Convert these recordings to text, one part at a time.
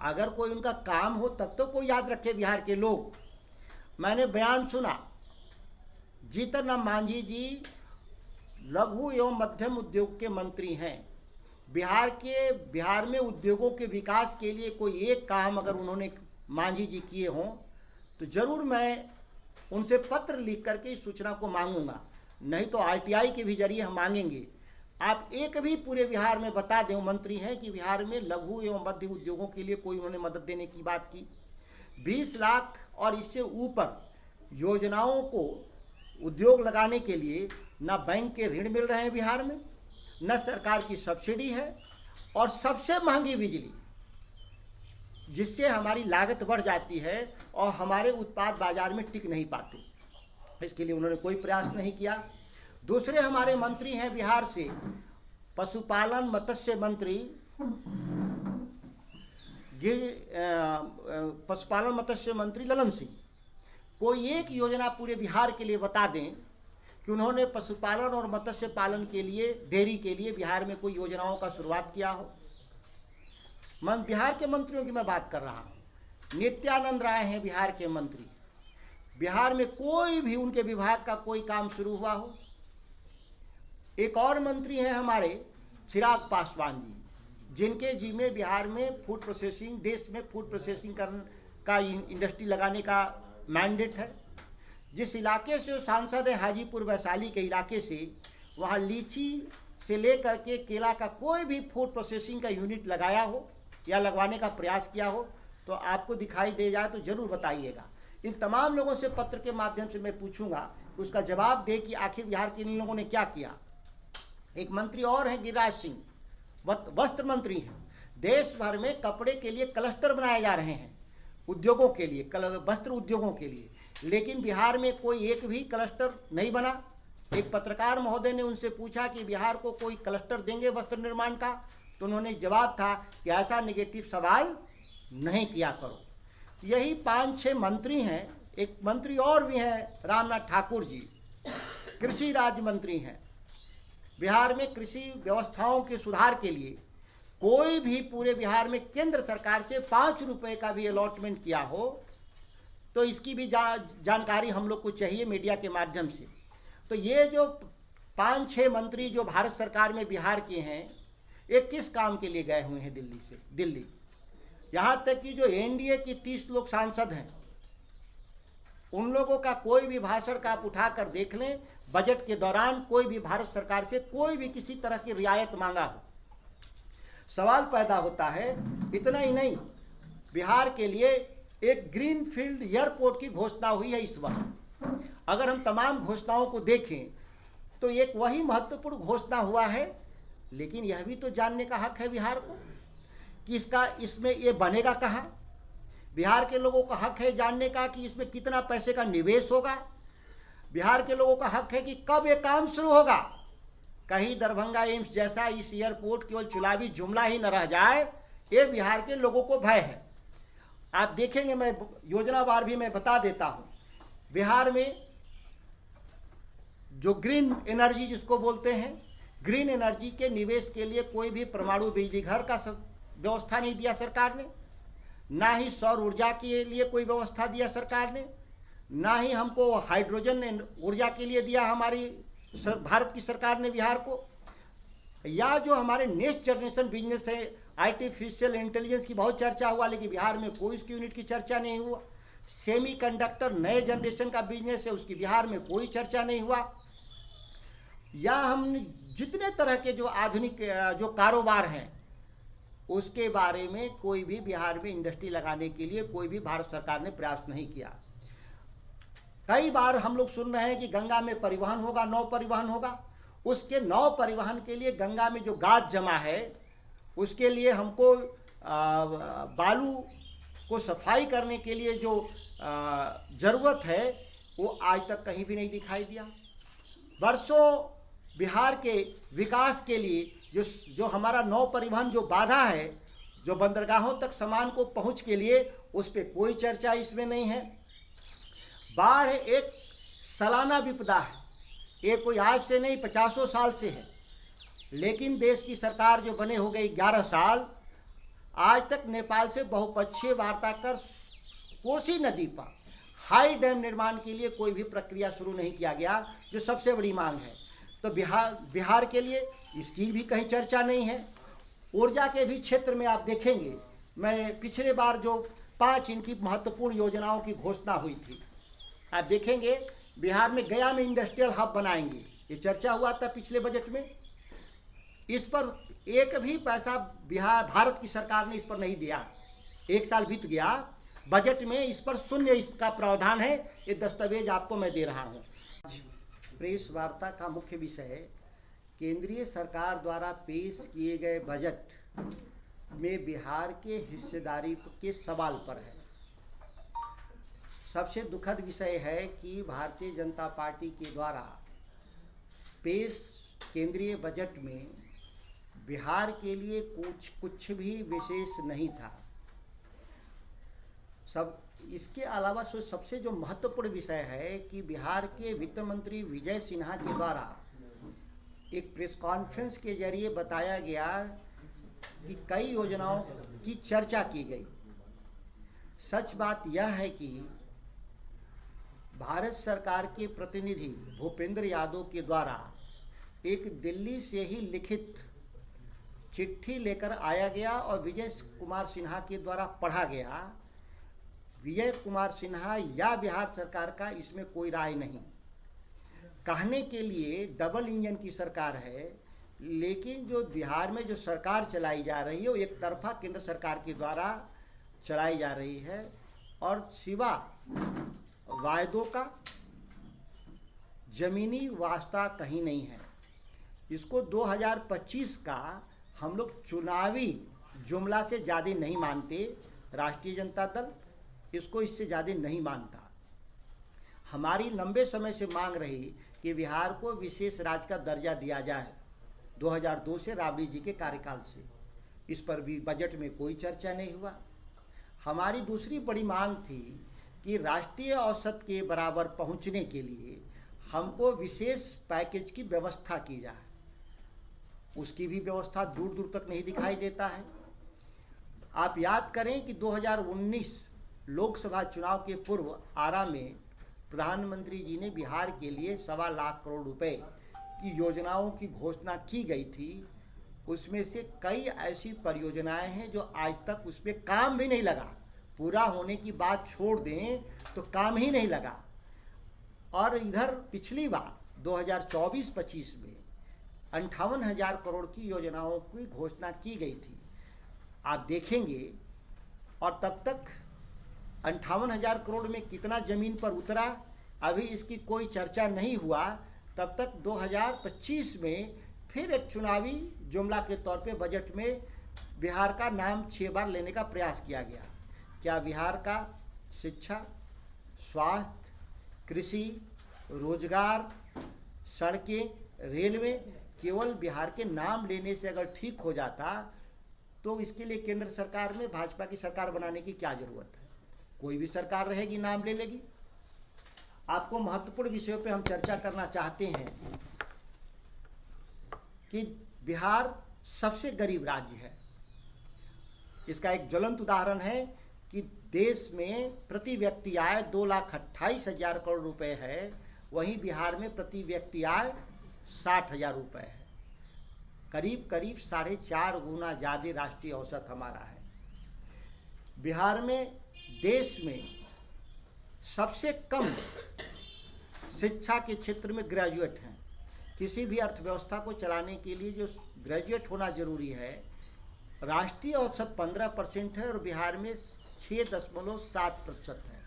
अगर कोई उनका काम हो तब तो कोई याद रखे बिहार के लोग। मैंने बयान सुना, जीतन राम मांझी जी लघु एवं मध्यम उद्योग के मंत्री हैं। बिहार में उद्योगों के विकास के लिए कोई एक काम अगर उन्होंने मांझी जी किए हों तो जरूर मैं उनसे पत्र लिख करके इस सूचना को मांगूंगा, नहीं तो आरटीआई के भी जरिए हम मांगेंगे। आप एक भी पूरे बिहार में बता दें, मंत्री हैं, कि बिहार में लघु एवं मध्य उद्योगों के लिए कोई उन्होंने मदद देने की बात की। 20 लाख और इससे ऊपर योजनाओं को उद्योग लगाने के लिए न बैंक के ऋण मिल रहे हैं बिहार में, न सरकार की सब्सिडी है, और सबसे महंगी बिजली, जिससे हमारी लागत बढ़ जाती है और हमारे उत्पाद बाजार में टिक नहीं पाते। इसके लिए उन्होंने कोई प्रयास नहीं किया। दूसरे हमारे मंत्री हैं बिहार से, पशुपालन मत्स्य मंत्री पशुपालन मत्स्य मंत्री ललन सिंह। कोई एक योजना पूरे बिहार के लिए बता दें कि उन्होंने पशुपालन और मत्स्य पालन के लिए, डेयरी के लिए बिहार में कोई योजनाओं का शुरुआत किया हो। मैं बिहार के मंत्रियों की मैं बात कर रहा हूँ। नित्यानंद राय हैं बिहार के मंत्री, बिहार में कोई भी उनके विभाग का कोई काम शुरू हुआ हो। एक और मंत्री हैं हमारे चिराग पासवान जी, जिनके जी में बिहार में फूड प्रोसेसिंग, देश में फूड प्रोसेसिंग का इंडस्ट्री लगाने का मैंडेट है। जिस इलाके से सांसद हैं, हाजीपुर वैशाली के इलाके से, वहाँ लीची से लेकर के केला का कोई भी फूड प्रोसेसिंग का यूनिट लगाया हो या लगवाने का प्रयास किया हो तो आपको दिखाई दे जाए तो जरूर बताइएगा। इन तमाम लोगों से पत्र के माध्यम से मैं पूछूंगा, उसका जवाब दे कि आखिर बिहार के इन लोगों ने क्या किया। एक मंत्री और हैं गिरिराज सिंह, वस्त्र मंत्री हैं। देश भर में कपड़े के लिए क्लस्टर बनाए जा रहे हैं, उद्योगों के लिए, वस्त्र उद्योगों के लिए, लेकिन बिहार में कोई एक भी क्लस्टर नहीं बना। एक पत्रकार महोदय ने उनसे पूछा कि बिहार को कोई क्लस्टर देंगे वस्त्र निर्माण का, तो उन्होंने जवाब था कि ऐसा नेगेटिव सवाल नहीं किया करो। यही 5-6 मंत्री हैं। एक मंत्री और भी हैं, रामनाथ ठाकुर जी, कृषि राज्य मंत्री हैं। बिहार में कृषि व्यवस्थाओं के सुधार के लिए कोई भी पूरे बिहार में केंद्र सरकार से 5 रुपए का भी अलॉटमेंट किया हो तो इसकी भी जानकारी हम लोग को चाहिए मीडिया के माध्यम से। तो ये जो 5-6 मंत्री जो भारत सरकार में बिहार के हैं, ये किस काम के लिए गए हुए हैं दिल्ली। यहाँ तक कि जो एनडीए की 30 लोग सांसद हैं, उन लोगों का कोई भी भाषण का आप उठाकर देख लें, बजट के दौरान कोई भी भारत सरकार से कोई भी किसी तरह की रियायत मांगा हो। सवाल पैदा होता है। इतना ही नहीं, बिहार के लिए एक ग्रीनफील्ड एयरपोर्ट की घोषणा हुई है इस वर्ष। अगर हम तमाम घोषणाओं को देखें तो एक वही महत्वपूर्ण घोषणा हुआ है, लेकिन यह भी तो जानने का हक है बिहार को कि इसमें ये बनेगा कहाँ। बिहार के लोगों का हक है जानने का कि इसमें कितना पैसे का निवेश होगा। बिहार के लोगों का हक है कि कब ये काम शुरू होगा। कहीं दरभंगा एम्स जैसा इस एयरपोर्ट केवल चुनावी जुमला ही न रह जाए, ये बिहार के लोगों को भय है। आप देखेंगे, मैं योजनावार भी मैं बता देता हूं। बिहार में जो ग्रीन एनर्जी जिसको बोलते हैं, ग्रीन एनर्जी के निवेश के लिए कोई भी परमाणु बिजली घर का व्यवस्था नहीं दिया सरकार ने, ना ही सौर ऊर्जा के लिए कोई व्यवस्था दिया सरकार ने, ना ही हमको हाइड्रोजन ऊर्जा के लिए दिया हमारी भारत की सरकार ने बिहार को। या जो हमारे नेक्स्ट जनरेशन बिजनेस है, आर्टिफिशियल इंटेलिजेंस की बहुत चर्चा हुआ, लेकिन बिहार में कोई इसकी यूनिट की चर्चा नहीं हुआ। सेमी कंडक्टर नए जनरेशन का बिजनेस है, उसकी बिहार में कोई चर्चा नहीं हुआ। या हम जितने तरह के जो आधुनिक जो कारोबार हैं उसके बारे में कोई भी बिहार में इंडस्ट्री लगाने के लिए कोई भी भारत सरकार ने प्रयास नहीं किया। कई बार हम लोग सुन रहे हैं कि गंगा में परिवहन होगा, नौ परिवहन होगा। उसके नौ परिवहन के लिए गंगा में जो गाद जमा है उसके लिए हमको बालू को सफाई करने के लिए जो जरूरत है वो आज तक कहीं भी नहीं दिखाई दिया। वर्षों बिहार के विकास के लिए जो हमारा नौ परिवहन जो बाधा है, जो बंदरगाहों तक सामान को पहुंच के लिए, उस पर कोई चर्चा इसमें नहीं है। बाढ़ एक सालाना विपदा है, ये कोई आज से नहीं 50 साल से है। लेकिन देश की सरकार जो बने हो गई 11 साल, आज तक नेपाल से बहुपक्षीय वार्ता कर कोसी नदी पर हाई डैम निर्माण के लिए कोई भी प्रक्रिया शुरू नहीं किया गया, जो सबसे बड़ी मांग है। तो बिहार के लिए इसकी भी कहीं चर्चा नहीं है। ऊर्जा के भी क्षेत्र में आप देखेंगे, मैं पिछले बार जो 5 इनकी महत्वपूर्ण योजनाओं की घोषणा हुई थी, आप देखेंगे बिहार में गया में इंडस्ट्रियल हब बनाएंगे, ये चर्चा हुआ था पिछले बजट में। इस पर एक भी पैसा भारत की सरकार ने इस पर नहीं दिया। 1 साल बीत गया, बजट में इस पर शून्य इसका प्रावधान है। ये दस्तावेज आपको मैं दे रहा हूँ। प्रेस वार्ता का मुख्य विषय केंद्रीय सरकार द्वारा पेश किए गए बजट में बिहार के हिस्सेदारी के सवाल पर है। सबसे दुखद विषय है कि भारतीय जनता पार्टी के द्वारा पेश केंद्रीय बजट में बिहार के लिए कुछ भी विशेष नहीं था। इसके अलावा सबसे जो महत्वपूर्ण विषय है कि बिहार के वित्त मंत्री विजय सिन्हा के द्वारा एक प्रेस कॉन्फ्रेंस के जरिए बताया गया कि कई योजनाओं की चर्चा की गई। सच बात यह है कि भारत सरकार के प्रतिनिधि भूपेंद्र यादव के द्वारा एक दिल्ली से ही लिखित चिट्ठी लेकर आया गया और विजय कुमार सिन्हा के द्वारा पढ़ा गया। विजय कुमार सिन्हा या बिहार सरकार का इसमें कोई राय नहीं। कहने के लिए डबल इंजन की सरकार है, लेकिन जो बिहार में जो सरकार चलाई जा रही है वो एक तरफा केंद्र सरकार के द्वारा चलाई जा रही है और सिवा वायदों का जमीनी वास्ता कहीं नहीं है। इसको 2025 का हम लोग चुनावी जुमला से ज़्यादा नहीं मानते। राष्ट्रीय जनता दल इसको इससे ज़्यादा नहीं मानता। हमारी लंबे समय से मांग रही कि बिहार को विशेष राज्य का दर्जा दिया जाए 2002 से राबड़ी जी के कार्यकाल से। इस पर भी बजट में कोई चर्चा नहीं हुआ। हमारी दूसरी बड़ी मांग थी कि राष्ट्रीय औसत के बराबर पहुंचने के लिए हमको विशेष पैकेज की व्यवस्था की जाए। उसकी भी व्यवस्था दूर दूर तक नहीं दिखाई देता है। आप याद करें कि 2019 लोकसभा चुनाव के पूर्व आरा में प्रधानमंत्री जी ने बिहार के लिए 1.25 लाख करोड़ रुपए की योजनाओं की घोषणा की गई थी। उसमें से कई ऐसी परियोजनाएं हैं जो आज तक उस पर काम भी नहीं लगा। पूरा होने की बात छोड़ दें तो काम ही नहीं लगा। और इधर पिछली बार 2024-25 में 58,000 करोड़ की योजनाओं की घोषणा की गई थी। आप देखेंगे और तब तक 58,000 करोड़ में कितना जमीन पर उतरा अभी इसकी कोई चर्चा नहीं हुआ। तब तक 2025 में फिर एक चुनावी जुमला के तौर पे बजट में बिहार का नाम 6 बार लेने का प्रयास किया गया। क्या बिहार का शिक्षा, स्वास्थ्य, कृषि, रोजगार, सड़कें, रेलवे केवल बिहार के नाम लेने से अगर ठीक हो जाता तो इसके लिए केंद्र सरकार में भाजपा की सरकार बनाने की क्या जरूरत है? कोई भी सरकार रहेगी नाम ले लेगी। आपको महत्वपूर्ण विषयों पे हम चर्चा करना चाहते हैं कि बिहार सबसे गरीब राज्य है। इसका एक ज्वलंत उदाहरण है कि देश में प्रति व्यक्ति आय 2,28,000 करोड़ रुपए है, वहीं बिहार में प्रति व्यक्ति आय 60,000 रुपए है। करीब करीब 4.5 गुना ज़्यादा राष्ट्रीय औसत हमारा है। बिहार में देश में सबसे कम शिक्षा के क्षेत्र में ग्रेजुएट हैं। किसी भी अर्थव्यवस्था को चलाने के लिए जो ग्रेजुएट होना जरूरी है, राष्ट्रीय औसत 15% है और बिहार में 6.7% है।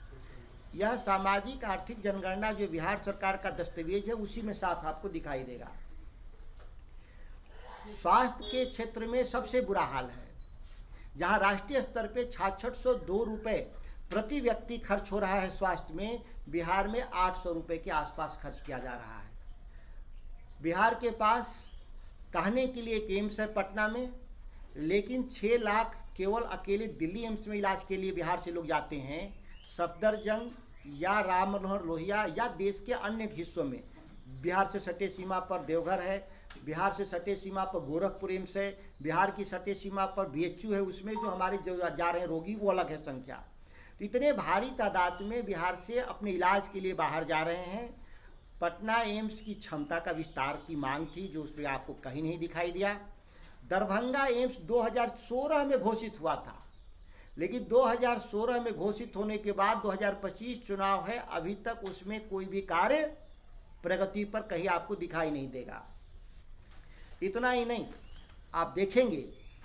यह सामाजिक आर्थिक जनगणना जो बिहार सरकार का दस्तावेज है उसी में साफ आपको दिखाई देगा। स्वास्थ्य के क्षेत्र में सबसे बुरा हाल है। जहां राष्ट्रीय स्तर पे 6602 रुपए प्रति व्यक्ति खर्च हो रहा है स्वास्थ्य में, बिहार में 800 रुपए के आसपास खर्च किया जा रहा है। बिहार के पास कहने के लिए एक एम्स है पटना में, लेकिन 6 लाख केवल अकेले दिल्ली एम्स में इलाज के लिए बिहार से लोग जाते हैं। सफदरजंग या राम मनोहर लोहिया या देश के अन्य हिस्सों में, बिहार से सटे सीमा पर देवघर है, बिहार से सटे सीमा पर गोरखपुर एम्स है, बिहार की सटे सीमा पर BHU है, उसमें जो हमारे जो जा रहे हैं रोगी वो अलग है संख्या। तो इतने भारी तादाद में बिहार से अपने इलाज के लिए बाहर जा रहे हैं। पटना एम्स की क्षमता का विस्तार की मांग थी, जो उसमें आपको कहीं नहीं दिखाई दिया। दरभंगा एम्स 2016 में घोषित हुआ था, लेकिन 2016 में घोषित होने के बाद 2025 चुनाव है, अभी तक उसमें कोई भी कार्य प्रगति पर कहीं आपको दिखाई नहीं देगा। इतना ही नहीं, आप देखेंगे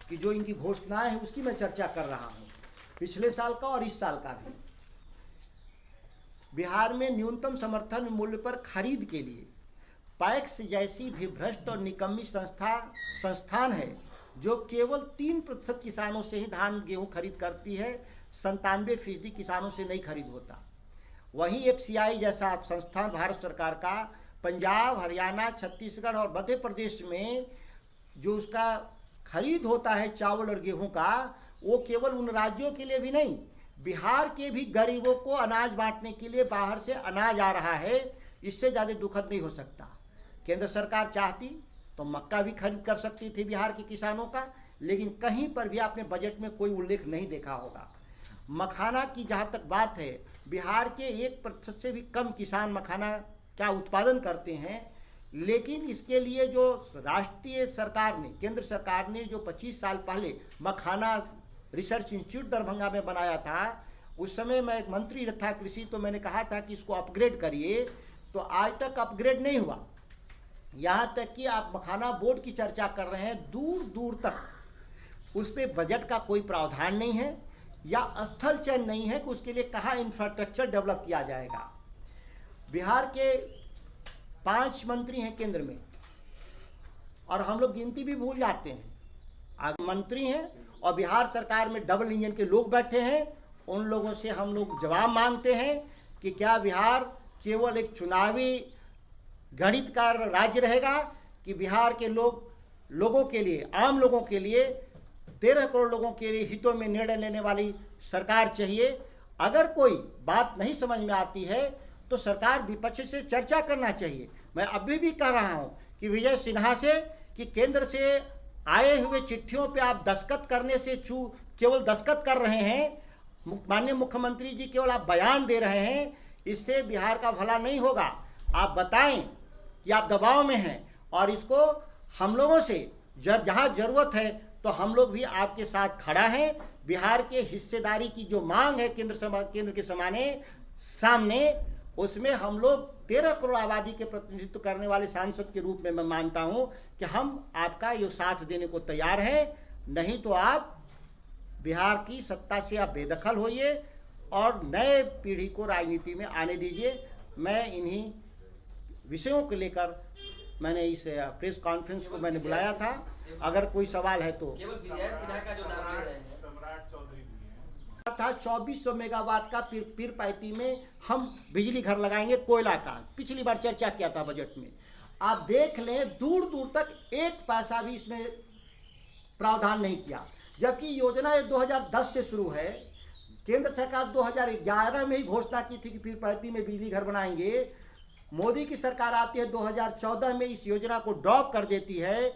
कि जो इनकी घोषणाएं हैं उसकी मैं चर्चा कर रहा हूं, पिछले साल का और इस साल का भी। बिहार में न्यूनतम समर्थन मूल्य पर खरीद के लिए पैक्स जैसी भी भ्रष्ट और निकम्मी संस्थान है, जो केवल 3% किसानों से ही धान गेहूं खरीद करती है, 97% किसानों से नहीं खरीद होता। वहीं FCI जैसा संस्थान भारत सरकार का पंजाब, हरियाणा, छत्तीसगढ़ और मध्य प्रदेश में जो उसका खरीद होता है चावल और गेहूं का, वो केवल उन राज्यों के लिए भी नहीं, बिहार के भी गरीबों को अनाज बांटने के लिए बाहर से अनाज आ रहा है। इससे ज़्यादा दुखद नहीं हो सकता। केंद्र सरकार चाहती तो मक्का भी खरीद कर सकती थी बिहार के किसानों का, लेकिन कहीं पर भी आपने बजट में कोई उल्लेख नहीं देखा होगा। मखाना की जहाँ तक बात है, बिहार के 1% से भी कम किसान मखाना क्या उत्पादन करते हैं, लेकिन इसके लिए जो राष्ट्रीय सरकार ने, केंद्र सरकार ने जो 25 साल पहले मखाना रिसर्च इंस्टीट्यूट दरभंगा में बनाया था, उस समय मैं एक मंत्री था कृषि, तो मैंने कहा था कि इसको अपग्रेड करिए, तो आज तक अपग्रेड नहीं हुआ। यहाँ तक कि आप मखाना बोर्ड की चर्चा कर रहे हैं, दूर दूर तक उस पर बजट का कोई प्रावधान नहीं है या स्थल चयन नहीं है कि उसके लिए कहाँ इंफ्रास्ट्रक्चर डेवलप किया जाएगा। बिहार के 5 मंत्री हैं केंद्र में, और हम लोग गिनती भी भूल जाते हैं। आगे मंत्री हैं और बिहार सरकार में डबल इंजन के लोग बैठे हैं। उन लोगों से हम लोग जवाब मांगते हैं कि क्या बिहार केवल एक चुनावी गणित का राज्य रहेगा, कि बिहार के लोगों के लिए, आम लोगों के लिए, 13 करोड़ लोगों के लिए हितों में निर्णय लेने वाली सरकार चाहिए। अगर कोई बात नहीं समझ में आती है तो सरकार विपक्ष से चर्चा करना चाहिए। मैं अभी भी कह रहा हूं कि विजय सिन्हा से कि केंद्र से आए हुए चिट्ठियों पे आप दस्तखत करने से केवल दस्तखत कर रहे हैं, माननीय मुख्यमंत्री जी, केवल आप बयान दे रहे हैं, इससे बिहार का भला नहीं होगा। आप बताएं कि आप दबाव में हैं, और इसको हम लोगों से जहां जरूरत है तो हम लोग भी आपके साथ खड़ा हैं। बिहार के हिस्सेदारी की जो मांग है केंद्र के सामने, उसमें हम लोग 13 करोड़ आबादी के प्रतिनिधित्व करने वाले सांसद के रूप में मैं मानता हूं कि हम आपका ये साथ देने को तैयार हैं। नहीं तो आप बिहार की सत्ता से आप बेदखल होइए और नए पीढ़ी को राजनीति में आने दीजिए। मैं इन्हीं विषयों को लेकर मैंने इस प्रेस कॉन्फ्रेंस को मैंने बुलाया था। अगर कोई सवाल है तो। केवल विजय सिन्हा का जो नाम ले रहे हैं था 2400 मेगावाट का पीरपैती में हम बिजली घर लगाएंगे, कोयला का। पिछली बार चर्चा किया था बजट में। आप देख लें, दूर दूर तक एक पैसा भी इसमें प्रावधान नहीं किया, जबकि योजना 2010 से शुरू है। केंद्र सरकार 2011 में ही घोषणा की थी कि पीरपैती में बिजली घर बनाएंगे। मोदी की सरकार आती है 2014 में, इस योजना को ड्रॉप कर देती है।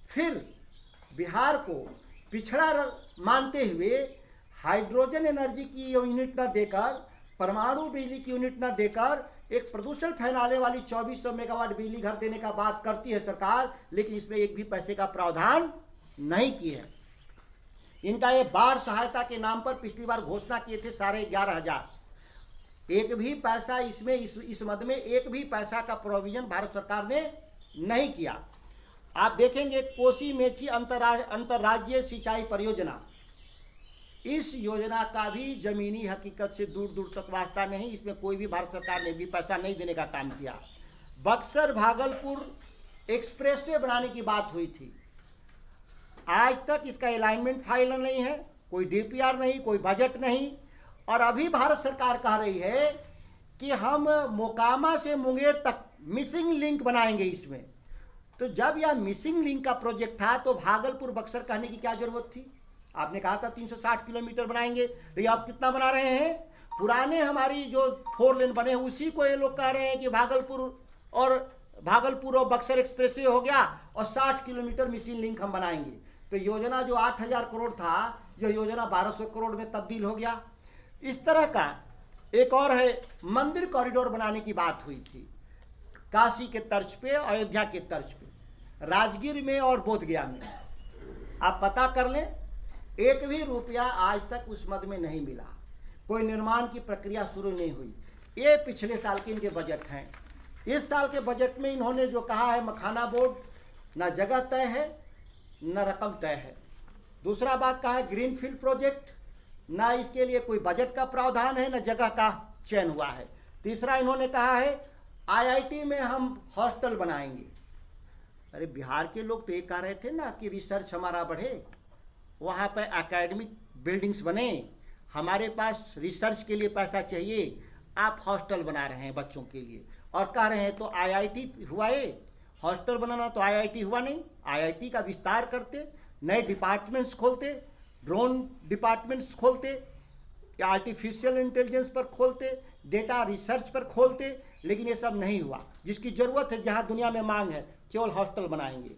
फिर बिहार को पिछड़ा मानते हुए हाइड्रोजन एनर्जी की यूनिट न देकर, परमाणु बिजली की यूनिट न देकर, एक प्रदूषण फैलाने वाली 2400 मेगावाट बिजली घर देने का बात करती है सरकार, लेकिन इसमें एक भी पैसे का प्रावधान नहीं किया है। इनका ये बाढ़ सहायता के नाम पर पिछली बार घोषणा किए थे 11,500, एक भी पैसा इसमें, इस मद में एक भी पैसा का प्रोविजन भारत सरकार ने नहीं किया। आप देखेंगे कोसी मेची अंतर्राज्यीय सिंचाई परियोजना, इस योजना का भी जमीनी हकीकत से दूर दूर तक वास्ता नहीं। इसमें कोई भी भारत सरकार ने भी पैसा नहीं देने का काम किया। बक्सर भागलपुर एक्सप्रेसवे बनाने की बात हुई थी, आज तक इसका अलाइनमेंट फाइल नहीं है, कोई DPR नहीं, कोई बजट नहीं। और अभी भारत सरकार कह रही है कि हम मोकामा से मुंगेर तक मिसिंग लिंक बनाएंगे इसमें। तो जब यह मिसिंग लिंक का प्रोजेक्ट था तो भागलपुर बक्सर कहने की क्या जरूरत थी? आपने कहा था 360 किलोमीटर बनाएंगे, लेकिन आप कितना बना रहे हैं? पुराने हमारी जो 4 लेन बने हैं उसी को ये लोग कह रहे हैं कि भागलपुर और भागलपुर और बक्सर एक्सप्रेसवे हो गया और 60 किलोमीटर मिशन लिंक हम बनाएंगे। तो योजना जो 8,000 करोड़ था, यह योजना 1,200 करोड़ में तब्दील हो गया। इस तरह का एक और है, मंदिर कॉरिडोर बनाने की बात हुई थी, काशी के तर्ज पे, अयोध्या के तर्ज पे, राजगीर में और बोधगया में। आप पता कर लें, एक भी रुपया आज तक उस मद में नहीं मिला, कोई निर्माण की प्रक्रिया शुरू नहीं हुई। ये पिछले साल के इनके बजट हैं। इस साल के बजट में इन्होंने जो कहा है, मखाना बोर्ड, न जगह तय है न रकम तय है। दूसरा बात कहा है ग्रीनफील्ड प्रोजेक्ट, ना इसके लिए कोई बजट का प्रावधान है, न जगह का चयन हुआ है। तीसरा इन्होंने कहा है आईआईटी में हम हॉस्टल बनाएंगे। अरे बिहार के लोग तो ये कह रहे थे ना कि रिसर्च हमारा बढ़े, वहाँ पर एकेडमिक बिल्डिंग्स बने, हमारे पास रिसर्च के लिए पैसा चाहिए। आप हॉस्टल बना रहे हैं बच्चों के लिए और कह रहे हैं तो आईआईटी हुआ है, हॉस्टल बनाना तो आईआईटी हुआ नहीं। आईआईटी का विस्तार करते, नए डिपार्टमेंट्स खोलते, ड्रोन डिपार्टमेंट्स खोलते, आर्टिफिशियल इंटेलिजेंस पर खोलते, डेटा रिसर्च पर खोलते, लेकिन ये सब नहीं हुआ। जिसकी ज़रूरत है, जहाँ दुनिया में मांग है, केवल हॉस्टल बनाएंगे।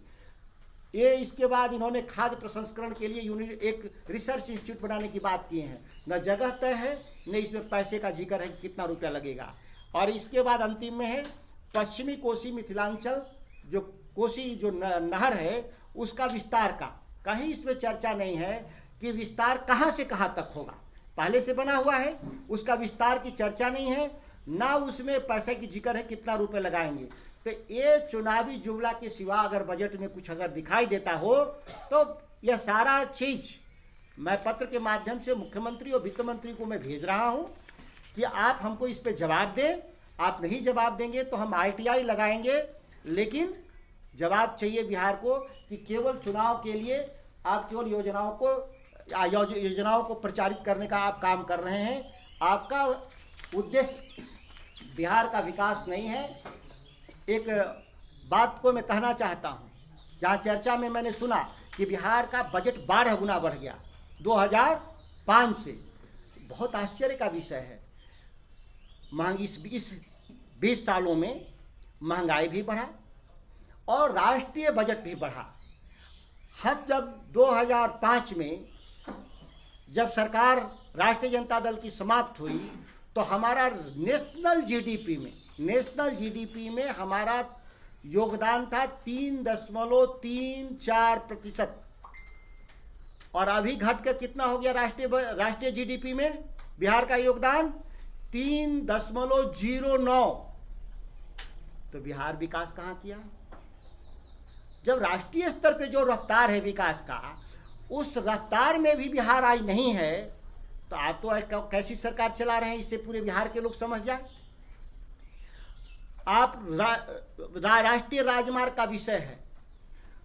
ये इसके बाद इन्होंने खाद्य प्रसंस्करण के लिए एक रिसर्च इंस्टीट्यूट बनाने की बात की है। न जगह तय है, न इसमें पैसे का जिक्र है कि कितना रुपया लगेगा। और इसके बाद अंतिम में है पश्चिमी कोसी मिथिलांचल, जो कोसी जो नहर है उसका विस्तार का कहीं इसमें चर्चा नहीं है कि विस्तार कहाँ से कहाँ तक होगा। पहले से बना हुआ है, उसका विस्तार की चर्चा नहीं है, ना उसमें पैसे की जिक्र है कितना रुपए लगाएंगे। तो ये चुनावी जुमला के सिवा अगर बजट में कुछ अगर दिखाई देता हो तो यह सारा चीज मैं पत्र के माध्यम से मुख्यमंत्री और वित्त मंत्री को मैं भेज रहा हूं कि आप हमको इस पे जवाब दें। आप नहीं जवाब देंगे तो हम आरटीआई लगाएंगे, लेकिन जवाब चाहिए बिहार को कि केवल चुनाव के लिए आप केवल योजनाओं को प्रचारित करने का आप काम कर रहे हैं। आपका उद्देश्य बिहार का विकास नहीं है। एक बात को मैं कहना चाहता हूं, जहां चर्चा में मैंने सुना कि बिहार का बजट 12 गुना बढ़ गया 2005 से, बहुत आश्चर्य का विषय है। महंगी इस 20 सालों में महंगाई भी बढ़ा और राष्ट्रीय बजट भी बढ़ा। हम जब 2005 में जब सरकार राष्ट्रीय जनता दल की समाप्त हुई तो हमारा नेशनल जीडीपी में हमारा योगदान था 3.34%, और अभी घट कर कितना हो गया राष्ट्रीय जीडीपी में बिहार का योगदान 3.09। तो बिहार विकास कहाँ किया? जब राष्ट्रीय स्तर पे जो रफ्तार है विकास का, उस रफ्तार में भी बिहार आज नहीं है, तो आप तो कैसी सरकार चला रहे हैं, इससे पूरे बिहार के लोग समझ जाए। आप राष्ट्रीय राजमार्ग का विषय है,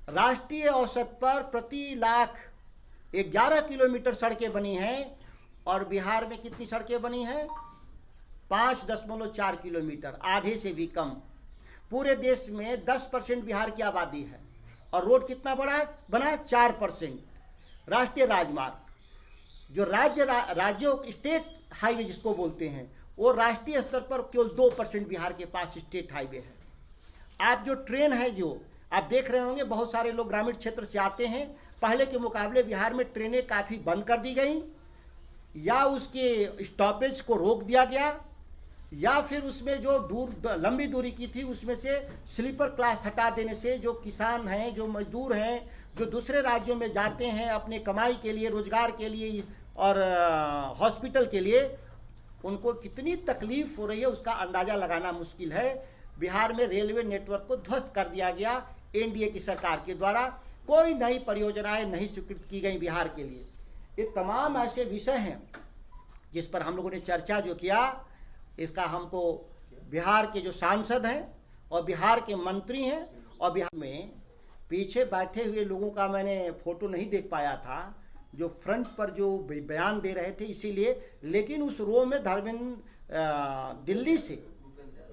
राष्ट्रीय औसत पर प्रति लाख 11 किलोमीटर सड़कें बनी हैं, और बिहार में कितनी सड़कें बनी हैं? 5.4 किलोमीटर, आधे से भी कम। पूरे देश में 10% बिहार की आबादी है, और रोड कितना बना 4%। राष्ट्रीय राजमार्ग जो राज्यों स्टेट हाईवे जिसको बोलते हैं, वो राष्ट्रीय स्तर पर केवल 2% बिहार के पास स्टेट हाईवे है। आप जो ट्रेन है, जो आप देख रहे होंगे, बहुत सारे लोग ग्रामीण क्षेत्र से आते हैं। पहले के मुकाबले बिहार में ट्रेनें काफ़ी बंद कर दी गई, या उसके स्टॉपेज को रोक दिया गया, या फिर उसमें जो लंबी दूरी की थी उसमें से स्लीपर क्लास हटा देने से जो किसान हैं, जो मजदूर हैं, जो दूसरे राज्यों में जाते हैं अपने कमाई के लिए, रोजगार के लिए और हॉस्पिटल के लिए, उनको कितनी तकलीफ हो रही है उसका अंदाजा लगाना मुश्किल है। बिहार में रेलवे नेटवर्क को ध्वस्त कर दिया गया एनडीए की सरकार के द्वारा। कोई नई परियोजनाएं नहीं स्वीकृत की गई बिहार के लिए। ये तमाम ऐसे विषय हैं जिस पर हम लोगों ने चर्चा जो किया, इसका हमको बिहार के जो सांसद हैं और बिहार के मंत्री हैं, और बिहार में पीछे बैठे हुए लोगों का मैंने फोटो नहीं देख पाया था, जो फ्रंट पर जो बयान दे रहे थे इसीलिए, लेकिन उस रो में दिल्ली से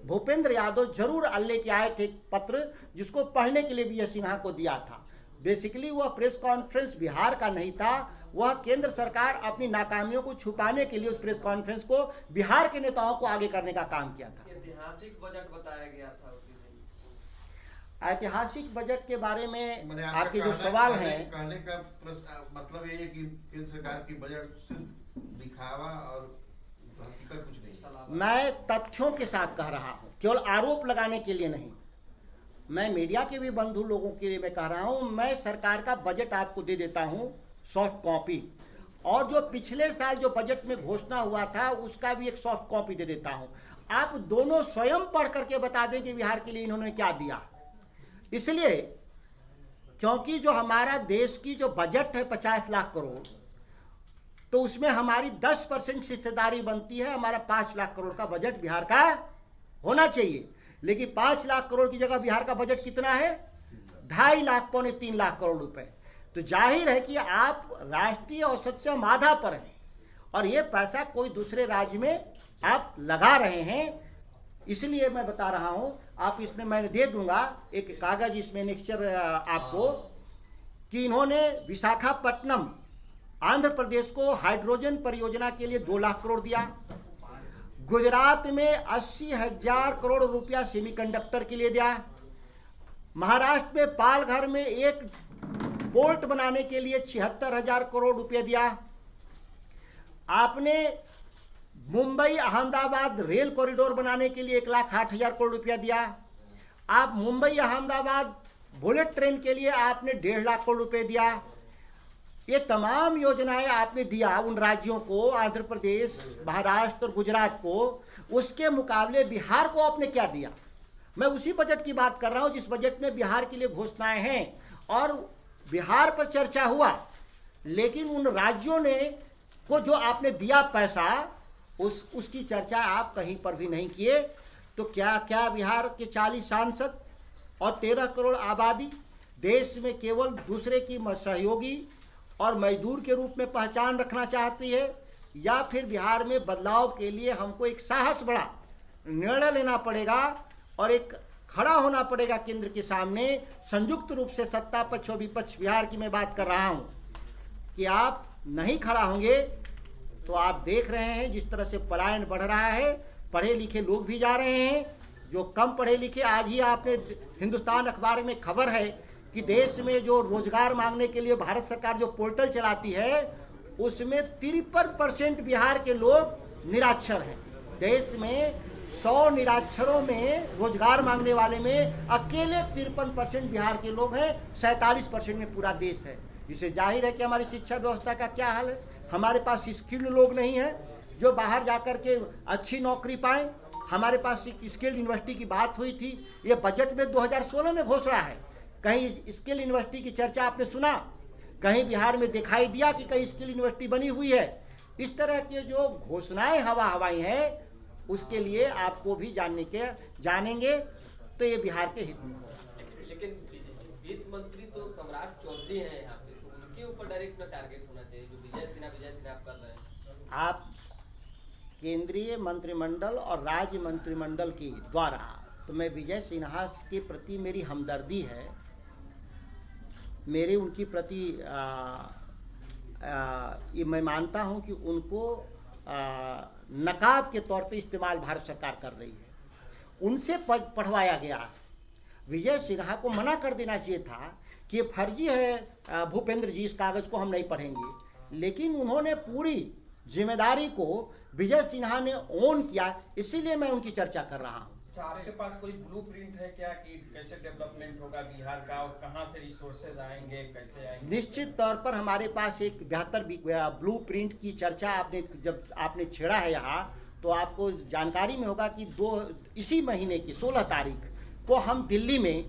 भूपेंद्र यादव जरूर लेके आए थे पत्र, जिसको पढ़ने के लिए भी सिन्हा को दिया था। बेसिकली वह प्रेस कॉन्फ्रेंस बिहार का नहीं था, वह केंद्र सरकार अपनी नाकामियों को छुपाने के लिए उस प्रेस कॉन्फ्रेंस को बिहार के नेताओं को आगे करने का काम किया था। ऐतिहासिक बजट बताया गया था उसी दिन। ऐतिहासिक बजट के बारे में मैंने आपके जो सवाल हैं, कहने का मतलब ये है कि केंद्र सरकार की बजट सिर्फ दिखावा और हकीकत कुछ नहीं। मैं तथ्यों के साथ कह रहा हूं, केवल आरोप लगाने के लिए नहीं। मैं मीडिया के भी बंधु लोगों के लिए मैं कह रहा हूं, मैं सरकार का बजट आपको दे देता हूं सॉफ्ट कॉपी, और जो पिछले साल जो बजट में घोषणा हुआ था उसका भी एक सॉफ्ट कॉपी दे देता हूं। आप दोनों स्वयं पढ़ करके बता दें कि बिहार के लिए इन्होंने क्या दिया। इसलिए क्योंकि जो हमारा देश की जो बजट है 50 लाख करोड़, तो उसमें हमारी 10% हिस्सेदारी बनती है। हमारा 5 लाख करोड़ का बजट बिहार का होना चाहिए, लेकिन 5 लाख करोड़ की जगह बिहार का बजट कितना है? 2.5 लाख, 3 लाख करोड़ रुपए। तो जाहिर है कि आप राष्ट्रीय औसत से आधा पर हैं, और ये पैसा कोई दूसरे राज्य में आप लगा रहे हैं। इसलिए मैं बता रहा हूं, आप इसमें मैं दे दूंगा एक कागज, इसमें नेक्चर आपको, कि इन्होंने विशाखापट्टनम आंध्र प्रदेश को हाइड्रोजन परियोजना के लिए 2 लाख करोड़ दिया। गुजरात में 80,000 करोड़ रुपया सेमीकंडक्टर के लिए दिया। महाराष्ट्र में पालघर में एक पोर्ट बनाने के लिए 76,000 करोड़ रुपया दिया। आपने मुंबई अहमदाबाद रेल कॉरिडोर बनाने के लिए 1,08,000 करोड़ रुपया दिया। आप मुंबई अहमदाबाद बुलेट ट्रेन के लिए आपने 1.5 लाख करोड़ रुपए दिया। ये तमाम योजनाएं आपने दिया उन राज्यों को, आंध्र प्रदेश, महाराष्ट्र और गुजरात को। उसके मुकाबले बिहार को आपने क्या दिया? मैं उसी बजट की बात कर रहा हूं जिस बजट में बिहार के लिए घोषणाएं हैं, और बिहार पर चर्चा हुआ, लेकिन उन राज्यों ने को जो आपने दिया पैसा, उसकी चर्चा आप कहीं पर भी नहीं किए। तो क्या बिहार के 40 सांसद और 13 करोड़ आबादी देश में केवल दूसरे की सहयोगी और मजदूर के रूप में पहचान रखना चाहती है, या फिर बिहार में बदलाव के लिए हमको एक साहस बड़ा निर्णय लेना पड़ेगा और एक खड़ा होना पड़ेगा केंद्र के सामने, संयुक्त रूप से सत्ता पक्ष और विपक्ष, बिहार की मैं बात कर रहा हूं, कि आप नहीं खड़ा होंगे तो आप देख रहे हैं जिस तरह से पलायन बढ़ रहा है। पढ़े लिखे लोग भी जा रहे हैं, जो कम पढ़े लिखे, आज ही आपने हिंदुस्तान अखबार में खबर है कि देश में जो रोजगार मांगने के लिए भारत सरकार जो पोर्टल चलाती है, उसमें 53% बिहार के लोग निराक्षर हैं। देश में 100 निराक्षरों में रोजगार मांगने वाले में अकेले 53% बिहार के लोग हैं, 47% में पूरा देश है। इससे जाहिर है कि हमारी शिक्षा व्यवस्था का क्या हाल है। हमारे पास स्किल्ड लोग नहीं हैं जो बाहर जाकर के अच्छी नौकरी पाएं। हमारे पास स्किल यूनिवर्सिटी की बात हुई थी, ये बजट में 2016 में घोषणा है। कहीं स्किल यूनिवर्सिटी की चर्चा आपने सुना? कहीं बिहार में दिखाई दिया कि कहीं स्किल यूनिवर्सिटी बनी हुई है? इस तरह के जो घोषणाएं हवाई हैं, उसके लिए आपको भी जानेंगे तो ये बिहार के हित में होगा। लेकिन वित्त मंत्री तो सम्राट चौधरी हैं यहाँ पे, तो उनके ऊपर डायरेक्ट टारगेट होना चाहिए, जो विजय सिन्हा आप कर रहे हैं। आप केंद्रीय मंत्रिमंडल और राज्य मंत्रिमंडल के द्वारा, तो मैं विजय सिन्हा के प्रति मेरी हमदर्दी है, मेरे उनकी प्रति ये मैं मानता हूं कि उनको नकाब के तौर पे इस्तेमाल भारत सरकार कर रही है। उनसे पढ़वाया गया। विजय सिन्हा को मना कर देना चाहिए था कि ये फर्जी है भूपेंद्र जी, इस कागज को हम नहीं पढ़ेंगे। लेकिन उन्होंने पूरी जिम्मेदारी को विजय सिन्हा ने ओन किया, इसीलिए मैं उनकी चर्चा कर रहा हूं। आपके पास कोई ब्लूप्रिंट है क्या कि कैसे डेवलपमेंट होगा बिहार का, और कहां से रिसोर्सेज आएंगे, कैसे आएंगे? निश्चित तौर पर हमारे पास एक बेहतर ब्लूप्रिंट की चर्चा जब आपने छेड़ा है यहाँ, तो आपको जानकारी में होगा कि इसी महीने की 16 तारीख को हम दिल्ली में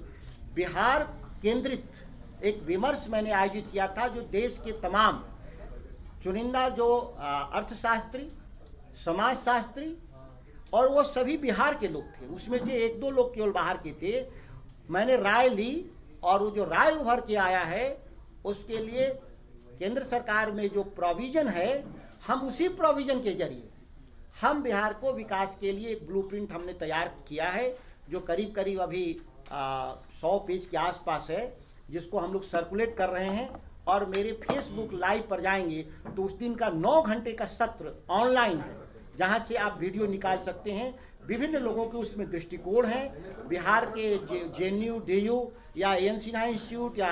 बिहार केंद्रित एक विमर्श मैंने आयोजित किया था, जो देश के तमाम चुनिंदा जो अर्थशास्त्री, समाजशास्त्री, और वो सभी बिहार के लोग थे। उसमें से 1-2 लोग केवल बाहर के थे। मैंने राय ली, और वो जो राय उभर के आया है उसके लिए केंद्र सरकार में जो प्रोविजन है, हम उसी प्रोविजन के जरिए हम बिहार को विकास के लिए एक ब्लूप्रिंट हमने तैयार किया है, जो करीब करीब अभी 100 पेज के आसपास है, जिसको हम लोग सर्कुलेट कर रहे हैं। और मेरे फेसबुक लाइव पर जाएंगे तो उस दिन का 9 घंटे का सत्र ऑनलाइन है, जहाँ से आप वीडियो निकाल सकते हैं। विभिन्न लोगों के उसमें दृष्टिकोण हैं। बिहार के JNU, DU या AN सिन्हा इंस्टीट्यूट या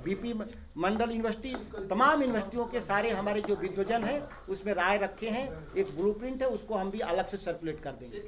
BP मंडल यूनिवर्सिटी, तमाम यूनिवर्सिटियों के सारे हमारे जो विद्वजन हैं उसमें राय रखे हैं। एक ब्लूप्रिंट है, उसको हम भी अलग से सर्कुलेट कर देंगे।